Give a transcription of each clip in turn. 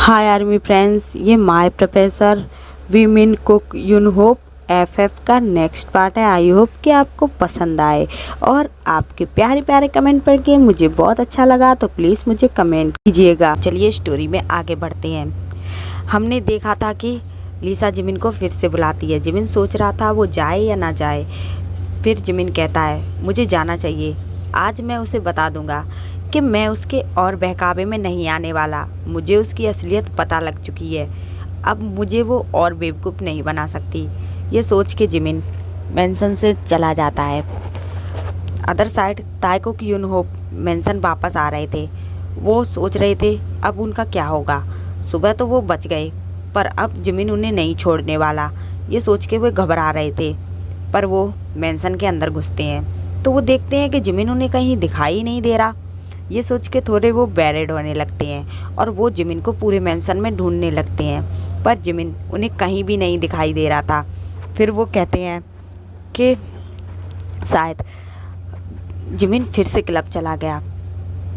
हाय army friends, ये my professor वीमेन कुक यूनहोप एफएफ का नेक्स्ट पार्ट है। आई होप कि आपको पसंद आए और आपके प्यारे प्यारे कमेंट पढ़ के मुझे बहुत अच्छा लगा, तो प्लीज़ मुझे कमेंट कीजिएगा। चलिए स्टोरी में आगे बढ़ते हैं। हमने देखा था कि लीसा जिमिन को फिर से बुलाती है। जिमिन सोच रहा था वो जाए या ना जाए। फिर जिमिन कहता है मुझे जाना चाहिए, आज मैं उसे बता दूंगा कि मैं उसके और बहकावे में नहीं आने वाला। मुझे उसकी असलियत पता लग चुकी है, अब मुझे वो और बेवकूफ़ नहीं बना सकती। ये सोच के जिमिन मेंशन से चला जाता है। अदर साइड ताइकुक यूनहोप मेंशन वापस आ रहे थे। वो सोच रहे थे अब उनका क्या होगा। सुबह तो वो बच गए, पर अब जिमिन उन्हें नहीं छोड़ने वाला। ये सोच के वे घबरा रहे थे। पर वो मेंशन के अंदर घुसते हैं तो वो देखते हैं कि जिमिन उन्हें कहीं दिखाई नहीं दे रहा। ये सोच के थोड़े वो बैरेड होने लगते हैं और वो जिमिन को पूरे मेंशन में ढूंढने लगते हैं, पर जिमिन उन्हें कहीं भी नहीं दिखाई दे रहा था। फिर वो कहते हैं कि शायद जिमिन फिर से क्लब चला गया।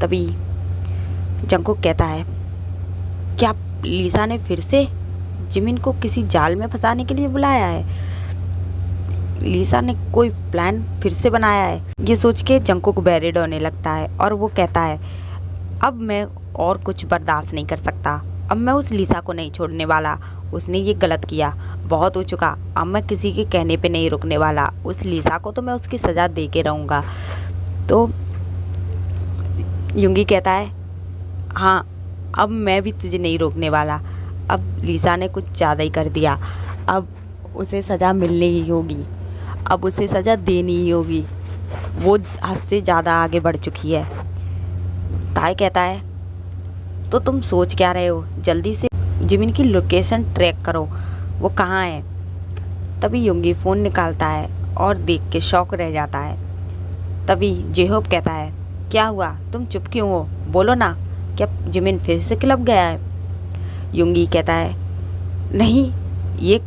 तभी जंगकुक कहता है क्या लीसा ने फिर से जिमिन को किसी जाल में फंसाने के लिए बुलाया है? लीसा ने कोई प्लान फिर से बनाया है। ये सोच के जंगकुक बैरेड होने लगता है और वो कहता है अब मैं और कुछ बर्दाश्त नहीं कर सकता। अब मैं उस लीसा को नहीं छोड़ने वाला। उसने ये गलत किया, बहुत हो चुका। अब मैं किसी के कहने पे नहीं रुकने वाला। उस लीसा को तो मैं उसकी सज़ा दे के रहूँगा। तो युंगी कहता है हाँ, अब मैं भी तुझे नहीं रोकने वाला। अब लीसा ने कुछ ज़्यादा ही कर दिया, अब उसे सज़ा मिलनी ही होगी, अब उसे सज़ा देनी ही होगी। वो हद से ज़्यादा आगे बढ़ चुकी है। ताई कहता है तो तुम सोच क्या रहे हो, जल्दी से जिमिन की लोकेशन ट्रैक करो, वो कहाँ है। तभी युंगी फ़ोन निकालता है और देख के शॉक रह जाता है। तभी जेहोप कहता है क्या हुआ, तुम चुप क्यों हो, बोलो ना, क्या जिमिन फिर से क्लब गया है? युंगी कहता है नहीं, ये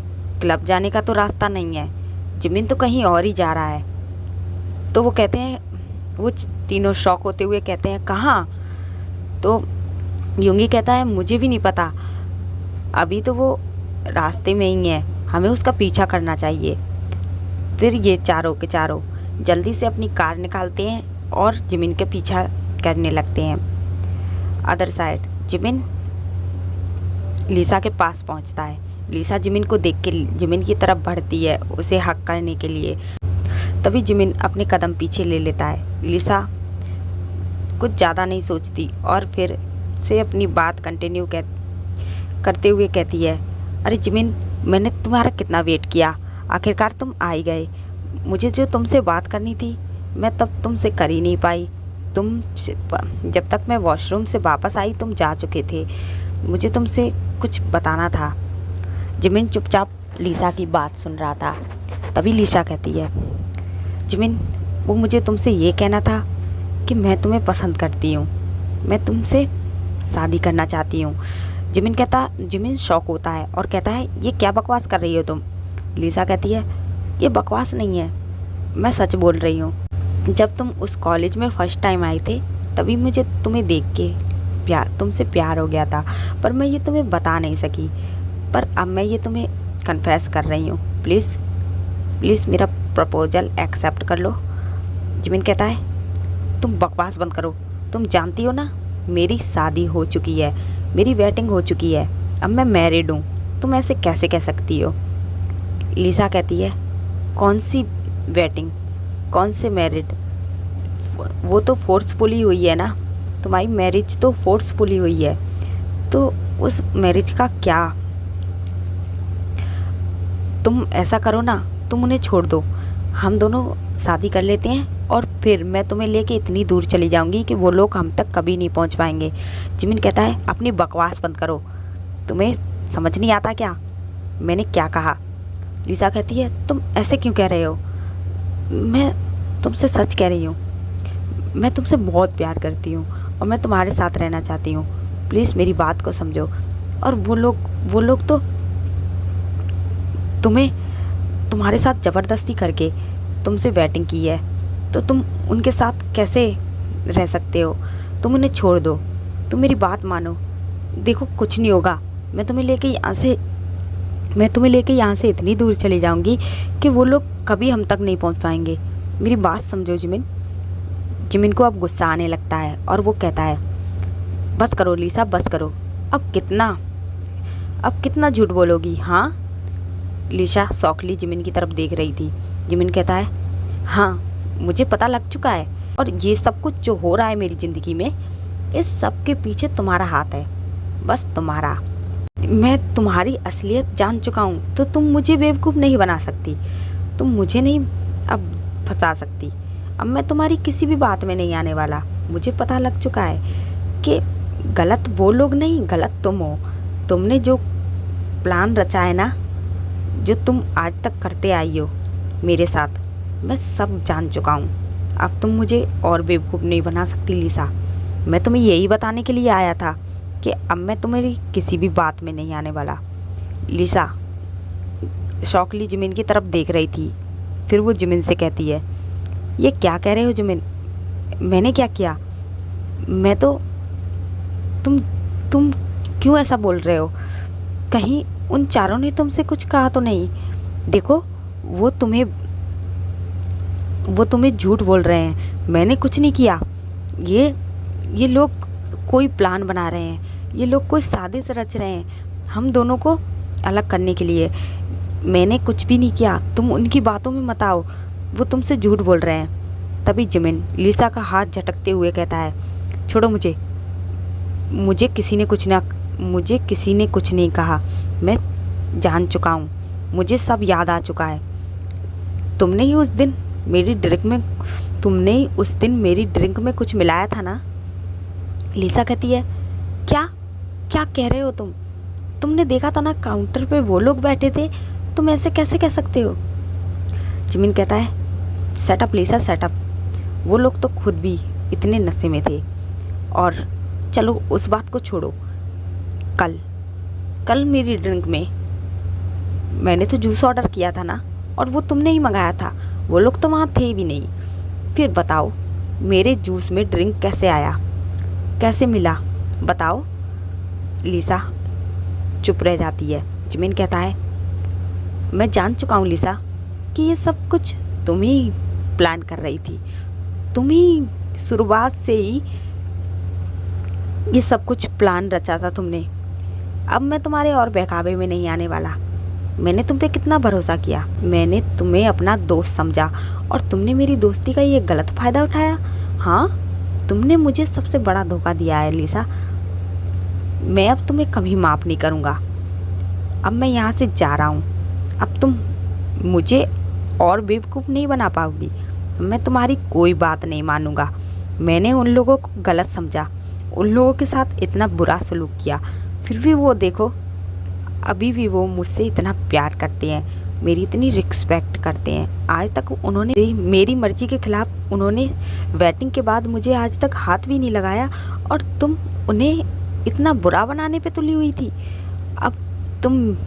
क्लब जाने का तो रास्ता नहीं है, जिमिन तो कहीं और ही जा रहा है। तो वो कहते हैं, वो तीनों शॉक होते हुए कहते हैं कहाँ? तो युंगी कहता है मुझे भी नहीं पता, अभी तो वो रास्ते में ही है, हमें उसका पीछा करना चाहिए। फिर ये चारों के चारों जल्दी से अपनी कार निकालते हैं और जिमिन के पीछा करने लगते हैं। अदर साइड जिमिन लीसा के पास पहुंचता है। लीसा जिमिन को देख के जिमिन की तरफ बढ़ती है उसे हक करने के लिए। तभी जिमिन अपने कदम पीछे ले लेता है। लीसा कुछ ज़्यादा नहीं सोचती और फिर से अपनी बात कंटिन्यू करते हुए कहती है अरे जिमिन, मैंने तुम्हारा कितना वेट किया, आखिरकार तुम आ ही गए। मुझे जो तुमसे बात करनी थी मैं तब तुमसे कर ही नहीं पाई। तुम जब तक मैं वॉशरूम से वापस आई तुम जा चुके थे। मुझे तुमसे कुछ बताना था। जिमिन चुपचाप लीसा की बात सुन रहा था। तभी लीसा कहती है जिमिन, वो मुझे तुमसे ये कहना था कि मैं तुम्हें पसंद करती हूँ, मैं तुमसे शादी करना चाहती हूँ। जिमिन शौक होता है और कहता है ये क्या बकवास कर रही हो तुम? लीसा कहती है ये बकवास नहीं है, मैं सच बोल रही हूँ। जब तुम उस कॉलेज में फ़र्स्ट टाइम आए थे तभी मुझे तुम्हें देख के तुमसे प्यार हो गया था, पर मैं ये तुम्हें बता नहीं सकी। पर अब मैं ये तुम्हें कन्फेस कर रही हूँ, प्लीज़ मेरा प्रपोजल एक्सेप्ट कर लो। जिमिन कहता है तुम बकवास बंद करो, तुम जानती हो ना मेरी शादी हो चुकी है, मेरी वेटिंग हो चुकी है, अब मैं मैरिड हूँ, तुम ऐसे कैसे कह सकती हो? लीसा कहती है कौन सी वेटिंग, कौन से मैरिड, वो तो फोर्सफुली हुई है ना, तुम्हारी मैरिज तो फोर्सफुली हुई है, तो उस मैरिज का क्या? तुम ऐसा करो ना, तुम उन्हें छोड़ दो, हम दोनों शादी कर लेते हैं और फिर मैं तुम्हें लेके इतनी दूर चली जाऊंगी कि वो लोग हम तक कभी नहीं पहुंच पाएंगे। जिमिन कहता है अपनी बकवास बंद करो, तुम्हें समझ नहीं आता क्या मैंने क्या कहा? लीसा कहती है तुम ऐसे क्यों कह रहे हो? मैं तुमसे सच कह रही हूँ, मैं तुमसे बहुत प्यार करती हूँ और मैं तुम्हारे साथ रहना चाहती हूँ, प्लीज़ मेरी बात को समझो। और वो लोग तो तुम्हारे साथ ज़बरदस्ती करके तुमसे वेटिंग की है, तो तुम उनके साथ कैसे रह सकते हो? तुम उन्हें छोड़ दो, तुम मेरी बात मानो। देखो कुछ नहीं होगा, मैं तुम्हें लेके यहाँ से इतनी दूर चली जाऊंगी कि वो लोग कभी हम तक नहीं पहुंच पाएंगे। मेरी बात समझो जिमिन। जिमिन को अब गुस्सा आने लगता है और वो कहता है, बस करो लीसा, बस करो। अब कितना झूठ बोलोगी? हाँ। लीसा शौकली जिमिन की तरफ देख रही थी। जिमिन कहता है, हाँ मुझे पता लग चुका है, और ये सब कुछ जो हो रहा है मेरी ज़िंदगी में, इस सब के पीछे तुम्हारा हाथ है, बस तुम्हारा। मैं तुम्हारी असलियत जान चुका हूँ, तो तुम मुझे बेवकूफ़ नहीं बना सकती, तुम मुझे नहीं अब फंसा सकती। अब मैं तुम्हारी किसी भी बात में नहीं आने वाला। मुझे पता लग चुका है कि गलत वो लोग नहीं, गलत तुम हो। तुमने जो प्लान रचा है ना, जो तुम आज तक करते आई हो मेरे साथ, मैं सब जान चुका हूँ। अब तुम मुझे और बेवकूफ़ नहीं बना सकती लीसा। मैं तुम्हें यही बताने के लिए आया था कि अब मैं तुम्हारी किसी भी बात में नहीं आने वाला। लीसा शौकली जिमिन की तरफ देख रही थी। फिर वो जिमिन से कहती है, ये क्या कह रहे हो जिमिन? मैंने क्या किया? मैं तो तुम क्यों ऐसा बोल रहे हो? कहीं उन चारों ने तुमसे कुछ कहा तो नहीं? देखो वो तुम्हें झूठ बोल रहे हैं। मैंने कुछ नहीं किया। ये लोग कोई प्लान बना रहे हैं, ये लोग कोई साजिश रच रहे हैं हम दोनों को अलग करने के लिए। मैंने कुछ भी नहीं किया, तुम उनकी बातों में मत आओ, वो तुमसे झूठ बोल रहे हैं। तभी जिमिन लीसा का हाथ झटकते हुए कहता है, छोड़ो मुझे किसी ने कुछ नहीं कहा। मैं जान चुका हूँ, मुझे सब याद आ चुका है। तुमने ही उस दिन मेरी ड्रिंक में कुछ मिलाया था ना? लीसा कहती है, क्या कह रहे हो तुम? तुमने देखा था ना काउंटर पे वो लोग बैठे थे, तुम ऐसे कैसे कह सकते हो? जिमिन कहता है, सेट अप लीसा, सेट अप। वो लोग तो खुद भी इतने नशे में थे। और चलो उस बात को छोड़ो। कल मेरी ड्रिंक में मैंने तो जूस ऑर्डर किया था ना, और वो तुमने ही मंगाया था। वो लोग तो वहाँ थे भी नहीं। फिर बताओ मेरे जूस में ड्रिंक कैसे आया, कैसे मिला? बताओ। लीसा चुप रह जाती है। जिमिन कहता है, मैं जान चुका हूँ लीसा कि ये सब कुछ तुम ही प्लान कर रही थी। तुम ही शुरुआत से ही ये सब कुछ प्लान रचा था तुमने। अब मैं तुम्हारे और बहकावे में नहीं आने वाला। मैंने तुम पे कितना भरोसा किया, मैंने तुम्हें अपना दोस्त समझा, और तुमने मेरी दोस्ती का ये गलत फ़ायदा उठाया। हाँ, तुमने मुझे सबसे बड़ा धोखा दिया है लीसा। मैं अब तुम्हें कभी माफ़ नहीं करूँगा। अब मैं यहाँ से जा रहा हूँ। अब तुम मुझे और बेवकूफ़ नहीं बना पाओगी। मैं तुम्हारी कोई बात नहीं मानूँगा। मैंने उन लोगों को गलत समझा, उन लोगों के साथ इतना बुरा सलूक किया, फिर भी वो देखो अभी भी वो मुझसे इतना प्यार करते हैं, मेरी इतनी रिस्पेक्ट करते हैं। आज तक उन्होंने मेरी मर्ज़ी के ख़िलाफ़ उन्होंने वेटिंग के बाद मुझे आज तक हाथ भी नहीं लगाया, और तुम उन्हें इतना बुरा बनाने पे तुली हुई थी। अब तुम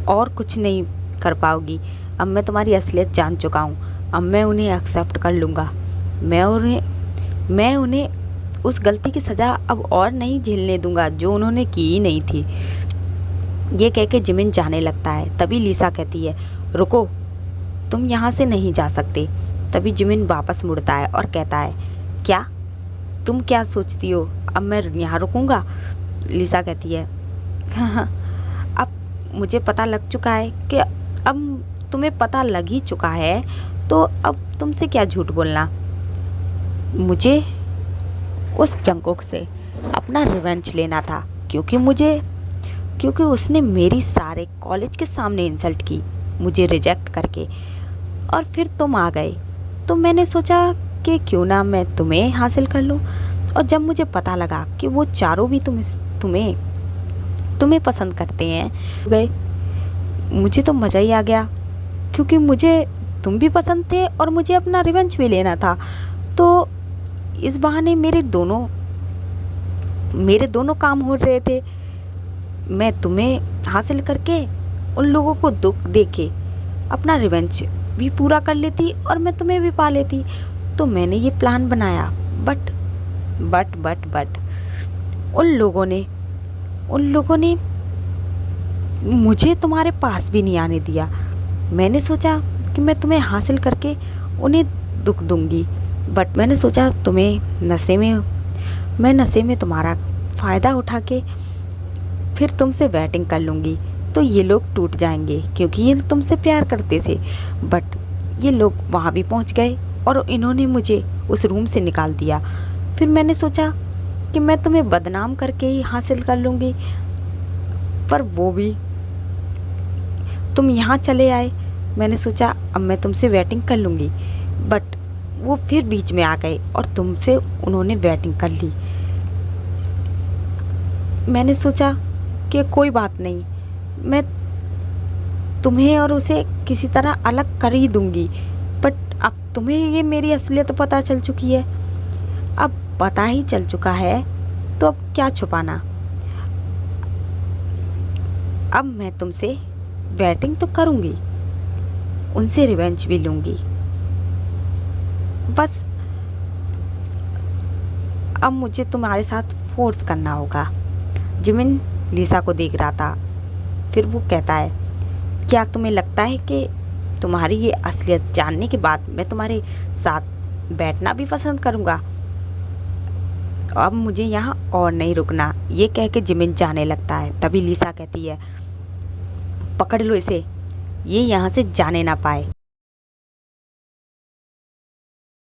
और कुछ नहीं कर पाओगी। अब मैं तुम्हारी असलियत जान चुका हूँ। अब मैं उन्हें एक्सेप्ट कर लूँगा। मैं उन्हें उस गलती की सज़ा अब और नहीं झेलने दूँगा जो उन्होंने की ही नहीं थी। ये कह के जिमिन जाने लगता है। तभी लीसा कहती है, रुको, तुम यहाँ से नहीं जा सकते। तभी जिमिन वापस मुड़ता है और कहता है, क्या तुम क्या सोचती हो, अब मैं यहाँ रुकूँगा? लीसा कहती है, अब मुझे पता लग चुका है कि अब तुम्हें पता लग ही चुका है, तो अब तुमसे क्या झूठ बोलना। मुझे उस जंगकोक से अपना रिवेंज लेना था, क्योंकि उसने मेरी सारे कॉलेज के सामने इंसल्ट की, मुझे रिजेक्ट करके। और फिर तुम आ गए, तो मैंने सोचा कि क्यों ना मैं तुम्हें हासिल कर लूँ। और जब मुझे पता लगा कि वो चारों भी तुम्हें पसंद करते हैं, गए, मुझे तो मज़ा ही आ गया, क्योंकि मुझे तुम भी पसंद थे और मुझे अपना रिवेंज भी लेना था। तो इस बहाने मेरे दोनों काम हो रहे थे। मैं तुम्हें हासिल करके उन लोगों को दुख दे के अपना रिवेंज भी पूरा कर लेती, और मैं तुम्हें भी पा लेती। तो मैंने ये प्लान बनाया, बट उन लोगों ने उन लोगों ने मुझे तुम्हारे पास भी नहीं आने दिया। मैंने सोचा कि मैं तुम्हें हासिल करके उन्हें दुख दूंगी, बट मैंने सोचा मैं नशे में तुम्हारा फ़ायदा उठा के फिर तुमसे वेटिंग कर लूँगी तो ये लोग टूट जाएंगे, क्योंकि ये तुमसे प्यार करते थे। बट ये लोग वहाँ भी पहुँच गए और इन्होंने मुझे उस रूम से निकाल दिया। फिर मैंने सोचा कि मैं तुम्हें बदनाम करके ही हासिल कर लूँगी, पर वो भी तुम यहाँ चले आए। मैंने सोचा अब मैं तुमसे वेटिंग कर लूँगी, बट वो फिर बीच में आ गए और तुमसे उन्होंने वेटिंग कर ली। मैंने सोचा कि कोई बात नहीं, मैं तुम्हें और उसे किसी तरह अलग कर ही दूँगी, बट अब तुम्हें ये मेरी असलियत पता चल चुकी है। अब पता ही चल चुका है तो अब क्या छुपाना। अब मैं तुमसे वेटिंग तो करूँगी, उनसे रिवेंज भी लूँगी। बस अब मुझे तुम्हारे साथ फोर्स करना होगा। जिमिन लिसा को देख रहा था। फिर वो कहता है, क्या तुम्हें लगता है कि तुम्हारी ये असलियत जानने के बाद मैं तुम्हारे साथ बैठना भी पसंद करूँगा? अब मुझे यहाँ और नहीं रुकना, ये कह के जिमिन जाने लगता है। तभी लिसा कहती है, पकड़ लो इसे, ये यहाँ से जाने ना पाए।